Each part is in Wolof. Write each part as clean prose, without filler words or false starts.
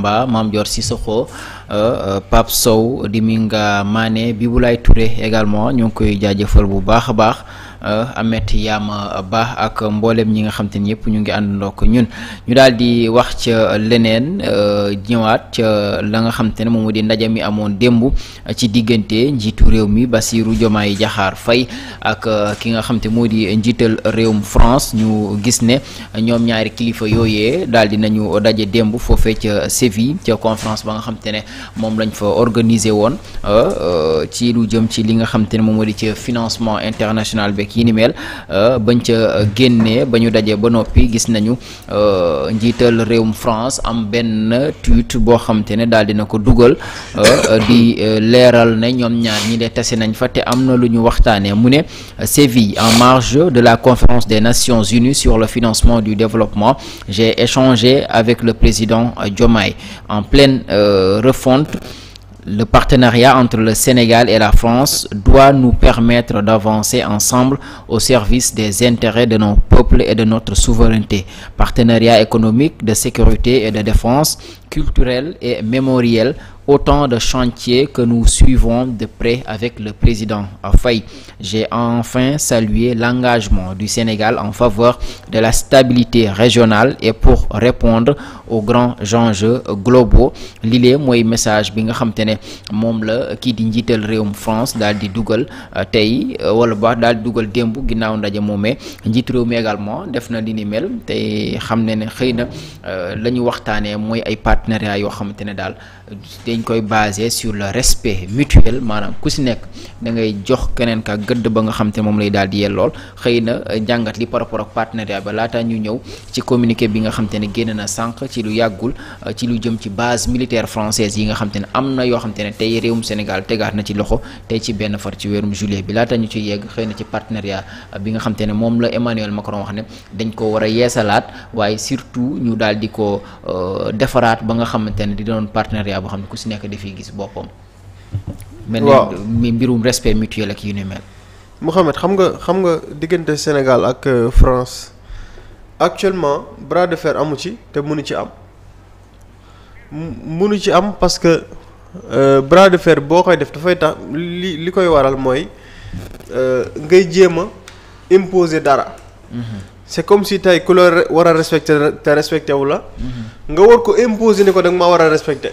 Ba Mame Dior Cissokho Pape Sow Diminga Mané Biboulaye Touré également ñu ngi koy jaajëfal bu baax a baax. Amet Yama Ba ak mboolem ñi nga xam te ni yëpp ñu ngi àndandoo ko ñun ñu daal di wax ca leneen ñëwaat ca la nga xam te ne moom moo di ndaje mi amoon démb ci diggante njiitu réew mi Bassirou Diomaye Diakhar Faye ak ki nga xam te moo di njiital réewum France ñu gis ne ñoom ñaari kilifa yooyee daal di nañu daje démb foofee ca Séville ca conférence ba nga xam te ne moom lañ fa organiser woon ci lu jëm ci li nga xam te ne moom moo di ca financement international bi yi ni mel bañ ca génnee ba ñu dajee ba noppi gis nañu njiital réewum France am benn tweet boo xam te ne daal dina ko dugal di leeral ne ñoom ñaar ñi de tase nañ fa te am na lu ñu waxtaanee mu ne Séville en marge de la conférence des Nations Unies sur le financement du développement j'ai échangé avec le président Diomaye en pleine refonte. Le partenariat entre le Sénégal et la France doit nous permettre d'avancer ensemble au service des intérêts de nos peuples et de notre souveraineté. Partenariat économique, de sécurité et de défense, culturel et mémoriel, autant de chantiers que nous suivons de près avec le président Faye. J'ai enfin salué l'engagement du Sénégal en faveur de la stabilité régionale et pour répondre aux grands enjeux globaux. Lii mooy message bi nga xam te ne moom la kii di njiital réewum France daal di dugal tey wala ba daal di dugal démb ginnaaw ndaje moomee njiit réew mi également def na li ni mel tey xam ne xëy na la ñu waxtaanee mooy ay partenariat yoo xamante ne daal dañ koy basé sur le respect mutuel maanaam ku si nekk da ngay jox keneen ka gëdd ba nga xam te moom lay daal di yellool xëy na jàngat li par rapport ak partenariat ba laata ñu ñëw ci communiqué bi nga xam te ne génn na sànq ci lu yàggul ci lu jëm ci base militaire française yi nga xam te ne am na yoo xam te ne tey réewum Sénégal tegaat na ci loxo tey ci benn far ci weerum juillet bi laata ñu ci yegg xëy na ci partenariat bi nga xam te ne moom la Emmanuel Macron wax ne dañ ko war a yeesalaat waaye surtout ñu daal di ko defaraat ba nga xamante ne di doon partenariat boo xam ne ku si nekk dafiy gis boppam. mel ni mbirum respect mutuel ak yu ni mel. Mouhamed xam nga diggante Sénégal ak France actuellement bras de fer amu ci te mënu ci am parce que bras de fer boo koy def dafay tax li koy waral mooy ngay jéem a imposer dara. c'est comme si tey ku la war a respecter te respecté wu la. nga war ko imposer ni ko da nga maa war a respecter.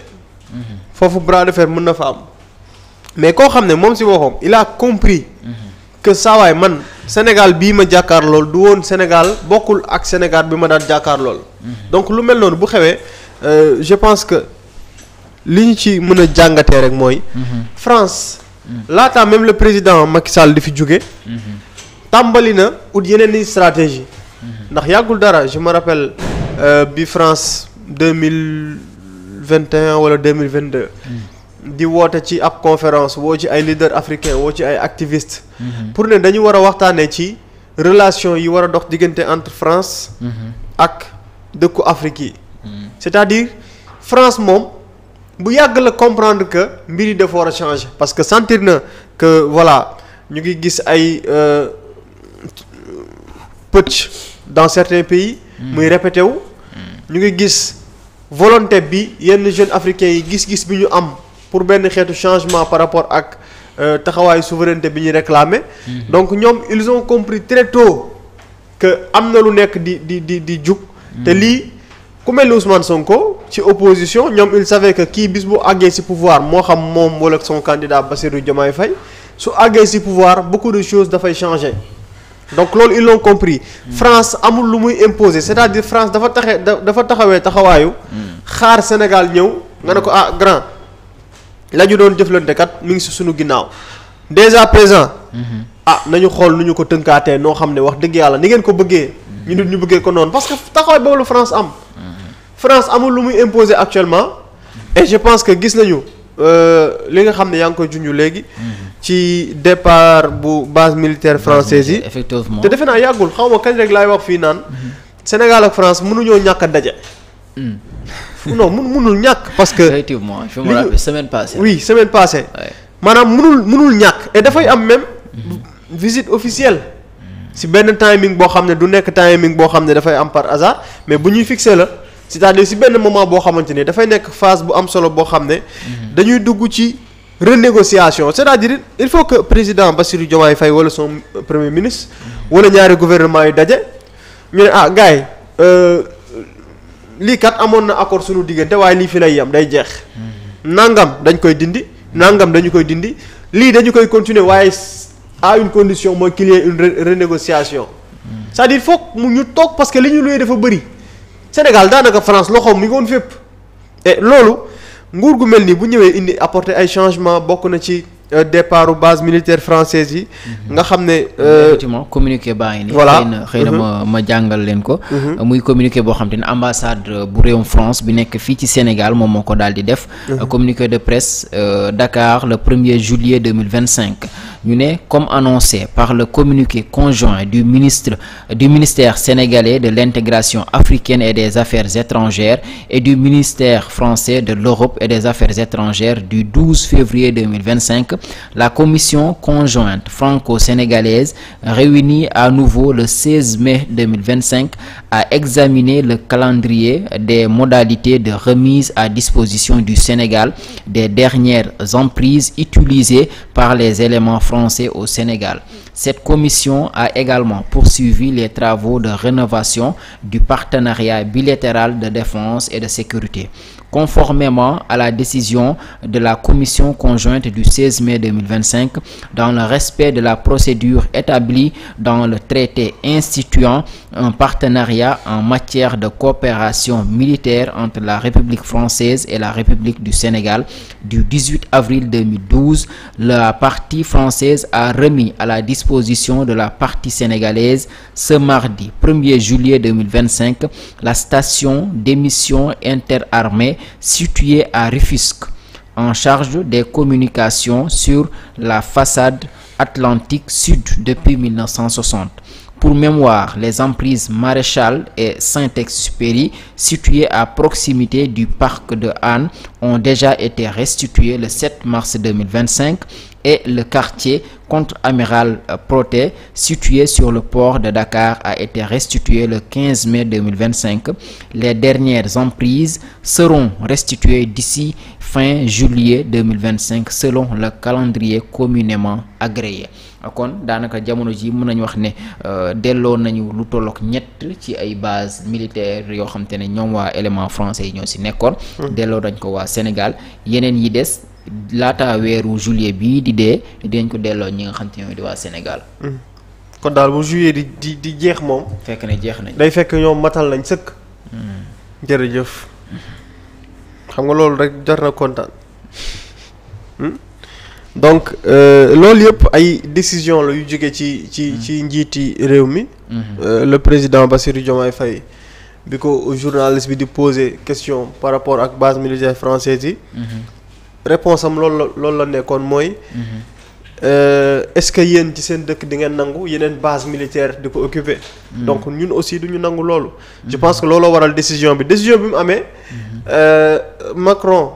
foofu bras de fer mën na fa am mais koo xam ne moom si waxoom il a compris que saa waay man Sénégal bii ma jàkkaar lool du woon Sénégal bokkul ak Sénégal bi ma daan jàkkaar lool. donc lu mel noonu bu xewee je pense que li ñu ci mën a jàngatee rek mooy. France laata même le président Macky Sall di fi jóge tàmbali na ut yeneen i stratégie ndax yàggul dara je me rappelle bi France 2021 wala 2022 di woote ci ab conférence woo ci ay leaders africains woo ci ay activistes pour ne dañu war a waxtaanee ci relation yi war a dox diggante entre France ak dëkku Afrique yi c'est-à-dire France moom bu yàgg la comprendre que mbir yi dafa war a changer parce que sentir na que voilà ñu ngi gis ay pëcc dans certains pays muy répété wu ñu ngi gis volonté bi yenn jeunes africains yi gis-gis bi ñu am pour benn xeetu changement par rapport ak taxawaayu souveraineté bi ñuy réclamer donc ñoom ils ont compris très tôt que am na lu nekk di jug te lii ku mel ni Ousmane Sonko ci opposition ñoom il savait que kii bis bu àggee ci pouvoir moo xam moom wala son candidat Bassirou Diomaye Faye su àggee ci pouvoir beaucoup de choses dafay changer donc loolu ils l'ont compris France amul lu muy imposer c'est-à-dire France dafa taxawee taxawaayu xaar Sénégal ñëw nga ne ko ah grand la ñu doon jëflante kat mi ngi ci sunu ginnaaw déjà présent nañu xool nu ñu ko tënkaatee noo xam ne wax dëgg yàlla ni ngeen ko bëggee ñu nit ñu bëggee ko noonu parce que taxawaay boobu la France am France amul lu muy imposer actuellement et je pense que gis nañu li nga xam ne yaa ngi koy junj léegi ci départ bu base militaire française yi effectivement te defe naa yàggul xaw ma kañ rek laay wax fii naan Sénégal ak France mënuñoo ñàkk a daje non mënul ñàkk parce que effectivement je me rappelle semaine passée semaine passée maanaam mënul ñàkk et dafay am même visite officielle si benn timing boo xam ne du nekk timing boo xam ne dafay am par hasard mais bu ñuy fixé la c'est-à-dire si benn moment boo xamante ne dafay nekk phase bu am solo boo xam ne dañuy dugg ci renégociation, c'est-à-dire il faut que président Bassirou Diomaye Faye wala son premier ministre wala ñaari gouvernement yu daje ñu ne ah gars yi lii kat amoon na accord suñu diggante waaye lii fi lay yam day jeex nangam dañ koy dindi nangam dañu koy dindi lii dañu koy continuer waaye à une condition mooy qu'il y ait une renégociation c'est-à-dire foog mu ñu toog parce que li ñu luy dafa bëri Sénégal daanaka France loxoom mi ngi woon fépp et loolu nguur gu mel nii bu ñëwee indi apporter ay changements bokk na ci départ base militaire française yi nga xam ne effectivement communiqué baa ngi nii voilà xëy na ma jàngal leen ko muy communiqué boo xam te ne ambassade bu réewum France bi nekk fii ci Sénégal moom moo ko daal di def communiqué de presse Dakar le 1er juillet 2025 ñu ne comme annoncé par le communiqué conjoint du ministère sénégalais de l'intégration africaine et des affaires étrangères et du ministère français de l'Europe et des affaires étrangères du 12 février 2025, la commission conjointe franco-sénégalaise réunie à nouveau le 16 mai 2025 a examiné le calendrier des modalités de remise à disposition du Sénégal des dernières emprises utilisées par les éléments français au Sénégal. Cette commission a également poursuivi les travaux de rénovation du partenariat bilatéral de défense et de sécurité. Conformément à la décision de la commission conjointe du 16 mai 2025, dans le respect de la procédure établie dans le traité instituant un partenariat en matière de coopération militaire entre la République française et la République du Sénégal du 18 avril 2012, la partie française a remis à la disposition de la partie sénégalaise ce mardi 1er juillet 2025 la station d'émission interarmée située à Rufisque, en charge des communications sur la façade atlantique sud depuis 1960. Pour mémoire, les emprises Maréchal et Saint-Exupéry, situées à proximité du parc de Hann, ont déjà été restituées le 7 mars 2025 et le quartier contre-amiral Protet, situé sur le port de Dakar, a été restitué le 15 mai 2025. Les dernières emprises seront restituées d'ici fin juillet 2025 selon le calendrier communément agréé. kon daanaka jamono ji mën nañu wax ne delloo nañu lu tollook ñett ci ay bases militaires yoo xam te ne ñoom waa élément français yi ñoo ci nekkoon delloo dañ ko waa Sénégal yeneen yi des laata weeru juillet bii di dee dinañ ko delloo ñi nga xam te ñooy di waa Sénégal kon daal bu juillet di jeex moom fekk ne jeex nañ day fekk ñoom matal nañ sëkk jërëjëf xam nga loolu rek jar na kontaan donc loolu yëpp ay décision la yu jóge ci njiiti réew mi le président Bassirou Diomaye Faye bi ko journaliste bi di poser question par rapport ak base militaire française yi réponse am loolu la nekkoon mooy est-ce que yéen ci seen dëkk di ngeen nangu yeneen base militaire di ko occuper donc ñun aussi du ñu nangu loolu je pense que looloo waral décision bi mu amee Macron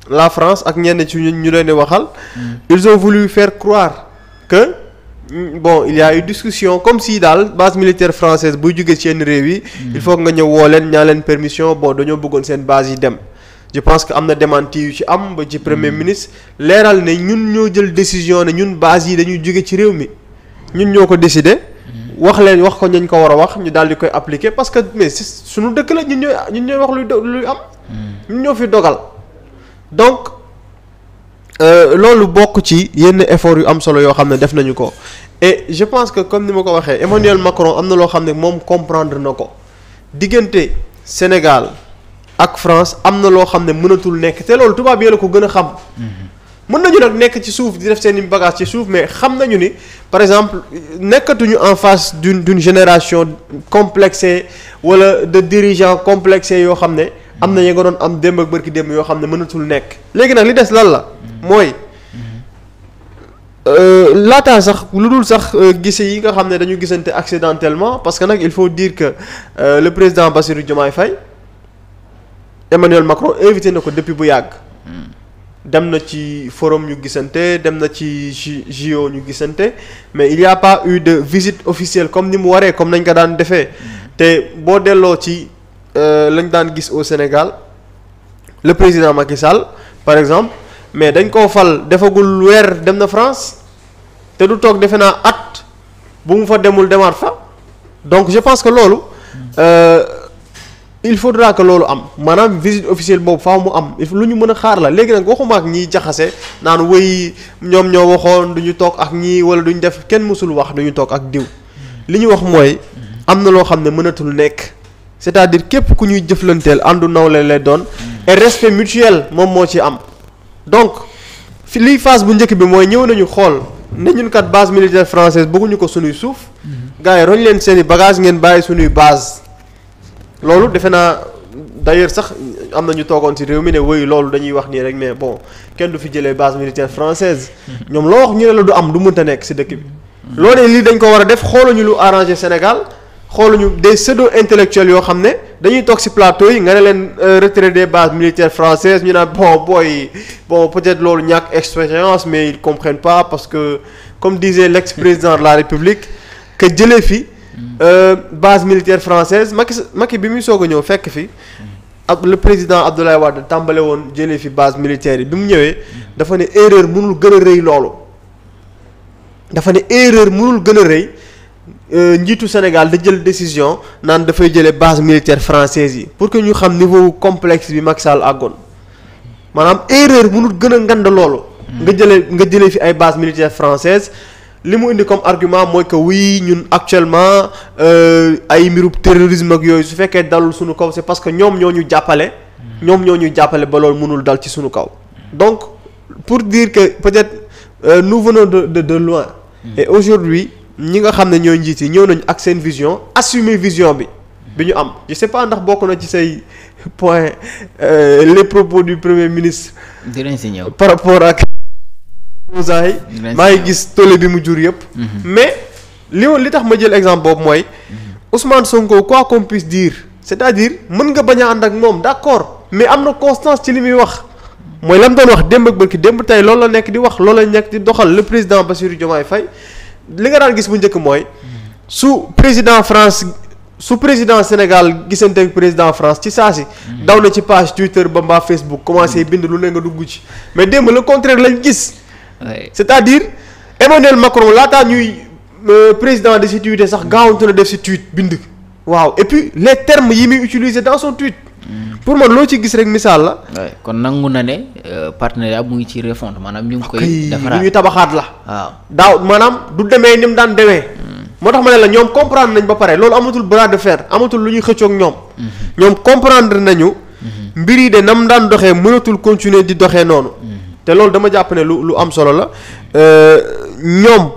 la France ak ñenn ci ñu leen di waxal ils ont voulu faire croire que bon il y a eu discussion comme si daal base militaire française buy jógee ci yenn réew yi il faut nga ñëw woo leen ñaa leen permission bon dañoo bëggoon seen base yi dem je pense que am na démenti yu ci am ba ci premier ministre leeral ne ñun ñoo jël décision ne ñun base yi dañuy jóge ci réew mi ñun ñoo ko décider wax ko ñañ ko war a wax ñu daal di koy appliquer parce que mais suñu dëkk la ñun ñooy wax luy am ñun ñoo fi dogal donc loolu bokk ci yenn effort yu am solo yoo xam ne def nañu ko et je pense que comme ni ma ko waxee Emmanuel Macron am na loo xam ne moom comprendre na ko diggante Sénégal ak France am na loo xam ne mënatul nekk te loolu tubaab yi la ko gën a xam mën nañu nag nekk ci suuf di def seen i bagage ci suuf mais xam nañu ni par exemple nekkatuñu en face d'une génération complexée wala de dirigeants complexés yoo xam ne am na ya nga doon am démb ak bërki démb yoo xam ne mënatul nekk léegi nag li des lan la mooy laataa sax lu dul sax gise yi nga xam ne dañu gisante accidentellement parce que nag il faut dire que le président Bassirou Diomaye Faye Emmanuel Macron invité na ko depuis bu yàgg dem na ci forum ñu gisante dem na ci JO ñu gisante mais il y a pas eu de visite officielle comme ni mu waree comme nañ ko daan defee te boo delloo ci lañ daan gis au Sénégal le président Macky Sall par exemple mais dañ koo fal defagul weer dem na France te du toog defe naa at bu mu fa demul demaat fa donc je pense que loolu il faudra que loolu am maanaam visite officielle boobu faaw mu am lu ñu mën a xaar la léegi nag waxuma ak ñiy jaxase naan wéy ñoom ñoo waxoon du ñu toog ak ñii wala du ñu def kenn mësul wax du ñu toog ak diw li ñu wax mooy am na loo xam ne mënatul nekk c'est-à-dire képp ku ñuy jëflanteel àndu nawle lay doon et respect mutuel moom moo ci am donc fi liy phase bu njëkk bi mooy ñëw nañu xool ne ñun kat base militaire française bëgguñu ko sunuy suuf gars yi roñ leen seen i bagage ngeen bàyyi sunuy base loolu defe naa d'ailleurs sax am na ñu toogoon ci réew mi ne wéy loolu dañuy wax nii rek mais bon kenn du fi jëlee base militaire française ñoom loo wax ñu ne la du am du mënta nekk ci dëkk bi loolu lii dañ ko war a def xooluñu lu arrangé Sénégal xooluñu des pseudo intellectuels yoo xam ne dañuy toog ci plateau yi nga ne leen retrait des bases militaires françaises ñu naan bon peut-être loolu ñàkk expérience mais ils comprennent pas parce que comme disait l'ex-président de la République que jëlee fi base militaire française Macky bi muy soog a ñëw fekk fi ak le président Abdoulaye Wade tàmbale woon jëlee fi base militaire yi bi mu ñëwee dafa ne erreur mënul gën a rëy loolu dafa ne erreur mënul gën a rëy njiitu Sénégal da jël décision naan dafay jëlee base militaire française yi pour que ñu xam niveau complexe bi Macky Sall àggoon maanaam erreur mënul gën a ngand loolu. nga jëlee fi ay base militaire française li mu indi comme argument mooy que oui ñun actuellement ay mbirub terrorisme ak yooyu su fekkee dalul suñu kaw c'est parce que ñoom ñoo ñu jàppale. ñoom ñoo ñu jàppale ba loolu mënul dal ci suñu kaw. donc pour dire que peut-être nous venons de loin. Et aujourd'hui ñi nga xam ne ñooy njiit yi ñëw nañu ak seen vision assumer vision bi ñu am je sais pas ndax bokk na ci say point les propos du premier ministre. dinañ si ñëw par rapport ak. maa ngi gis tollé bi mu jur yëpp. mais li tax ma jël exemple boobu mooy. Ousmane Sonko quoi qu'on puisse dire c'est-à-dire mën nga bañ a ànd ak moom d'accord mais am na constance ci li muy wax. mooy la mu doon wax démb ak bërki démb tey loolu la nekk di wax loolu la nekk di doxal le président Bassirou Diomaye Faye li nga daan gis bu njëkk mooy su président Sénégal gisante ak président France ci saa si daw na ci page Twitter ba mbaa Facebook commencé bind lu ne nga dugg ci mais démb le contraire lañ gis c'est-à-dire Emmanuel Macron laataa ñuy président de si tweet sax gaawantu na def si tweet bind waaw et puis les termes yi muy utiliser dans son tweet pour man loo ci gis rek misaal la. kon nangu na ne partenariat mu ngi ci refonte maanaam ñu ngi koy. defaraat lu ñuy tabaxaat la. waaw daaw maanaam du demee ni mu daan demee. moo tax ma ne la ñoom comprendre nañ ba pare loolu amatul bras de fer amatul lu ñuy xëccoog ñoom. ñoom comprendre nañu. mbir yi de na mu daan doxee mënatul continuer di doxee noonu. te loolu dama jàpp ne lu am solo la ñoom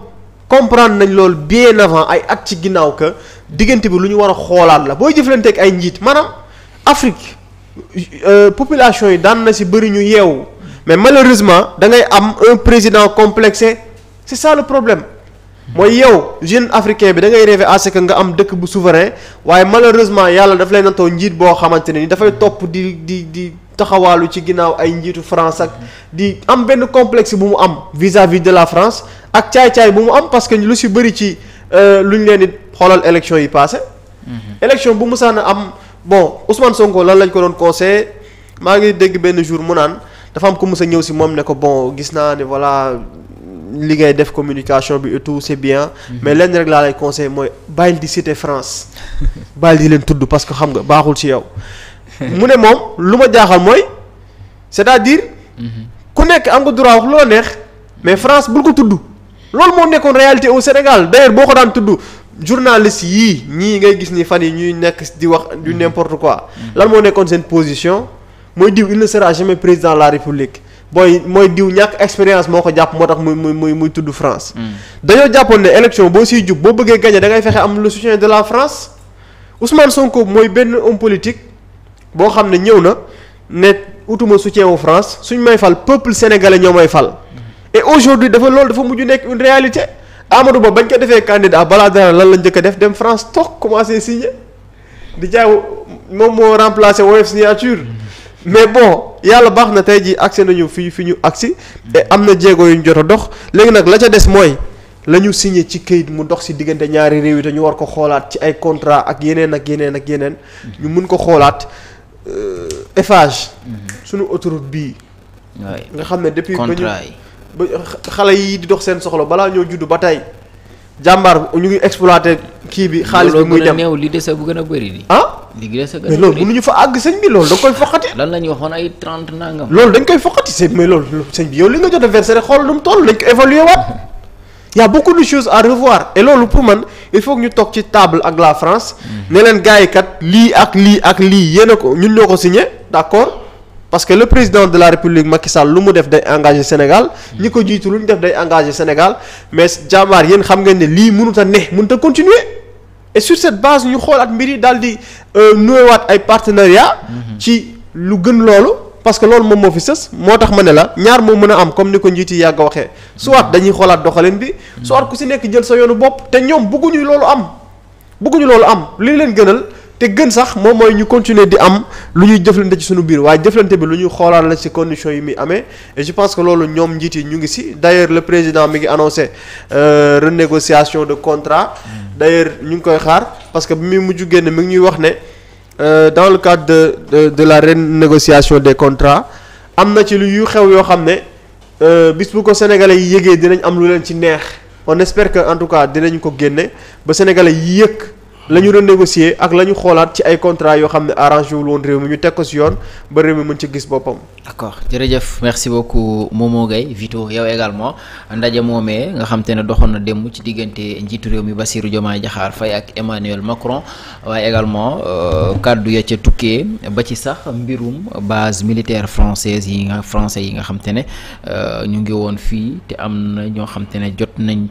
comprendre nañ loolu bien avant ay at ci ginnaaw que diggante bi lu ñu war a xoolaat la booy jëflanteeg ay njiit maanaam Afrique. population yi daan na ci bëri ñu yeewu mais malheureusement da ngay am un président complexé c'est ça le problème mooy yow jeune africain bi da ngay rêver à ce que nga am dëkk bu souverain waaye malheureusement yàlla daf lay natoo njiit boo xamante ne ni dafay topp di taxawaalu ci ginnaaw ay njiitu France ak di am benn complexe bu mu am vis-à-vis de la France ak caay-caay bu mu am parce que lu ci bëri ci lu ñu leen di xoolal élection yi passé élection bu musaan a am bon Ousmane Sonko lan lañ ko doon conseillé maa ngi dégg benn jour mu naan dafa am ko mës a ñëw ci moom ne ko bon gis naa ne voilà li ngay def communication bi et tout c'est bien mais lenn rek laa lay conseillé mooy bàyyil di citer France bàyyil di leen tudd parce que xam nga baaxul ci yow mu ne moom lu ma jaaxal mooy c'est-à-dire ku nekk am nga droit wax loo neex mais France bul ko tudd loolu moo nekkoon réalité au Sénégal d'ailleurs boo ko daan tudd journaliste yii ñii ngay gis ni fan yi ñuy nekk di wax du n'importe quoi lan moo nekkoon seen position mooy diw il ne sera jamais président de la République mooy diw ñàkk expérience moo ko jàpp moo tax muy tudd France dañoo jàppoon ne élection boo siy jub boo bëggee gagner da ngay fexe am le soutien de la France Ousmane Sonko mooy benn homme politique boo xam ne ñëw na ne utuma soutien wu France suñ may fal peuple sénégalais ñoo may fal et aujourd'hui dafa mujj nekk une réalité Amadou Ba bañ ko defee candidat balaa dara lan la njëkk a def dem France toog commencé signer di jaay moom moo remplacé woyof signature mais bon yàlla baax na tey jii agsi nañu fi ñu agsi et am na jéego yu ñu jot a dox léegi nag la ca des mooy la ñu signé ci këyit mu dox si diggante ñaari réew yi te ñu war ko xoolaat ci ay contrat ak yeneen ak yeneen ak yeneen ñu mun ko xoolaat Eiffage suñu autoroute bii nga xam ne depuis ba xale yi di dox seen soxla balaa ñoo judd ba tey jàmbaar ñu ngi exploité kii bi xaalis bi muy dem néew li dese bu gën a bëri di li dese mais loolu mënuñu fa àgg sëñ bi loolu da nga koy foqati lan la ñu waxoon ay 30 nangam loolu dañ koy foqati sëñ mais loolu sëñ bi yow li nga jot a versé rek xool lu mu toll dañ ko évaluer waat y a beaucoup de choses à revoir et loolu pour man il faut que ñu toog ci table ak la France ne leen gars yi kat lii ak lii ak lii yéen a ko ñun ñoo ko signé d'accord parce que le président de la République Macky Sall lu mu def day engagé Sénégal ñi ko jiitu lu ñu def day engagé Sénégal mais jàmbaar yéen xam ngeen ne lii mënut a mënut a continuer et sur cette base ñu xoolaat mbir yi daal di nuyewaat ay partenariat ci lu gën loolu parce que loolu moom moo fi sës moo tax ma ne la ñaar moo mën a am comme ni ko njiit yi yàgg a waxee soit dañuy xoolaat doxalin bi soit ku si nekk jël sa yoonu bopp te ñoom bëgguñu loolu am li leen gënal te gën sax moom mooy ñu continuer di am lu ñuy jëflante ci suñu biir waaye jëflante bi lu ñuy xoolaat la ci conditions yi muy amee et je pense que loolu ñoom njiit yi ñu ngi si d'ailleurs le président mi ngi annoncé renégociation de contrat d'ailleurs ñu ngi koy xaar parce que bi muy mujj génn mi ngi ñuy wax ne dans le cadre de la renégociation des contrats am na ci lu yu xew yoo xam ne bis bu ko sénégalais yi yëgee dinañ am lu leen ci neex on espère que en tout cas dinañ ko génne ba sénégalais yi yëg la ñu renégocier ak la ñu xoolaat ci ay contrats yoo xam ne arrangé wul woon réew mi ñu teg ko si yoon ba réew mi mën ci gis boppam. d'accord jërëjëf merci beaucoup Momo Gaye Vito yow également ndaje moomee nga xam te ne doxoon na démb ci diggante njiitu réew mi Bassirou Diomaye Diakhar Faye ak Emmanuel Macron waaye également kàddu ya ca tukkee ba ci sax mbirum base militaire français yi nga xam te ne ñu ngi woon fii te am na ñoo xam te ne jot nañ.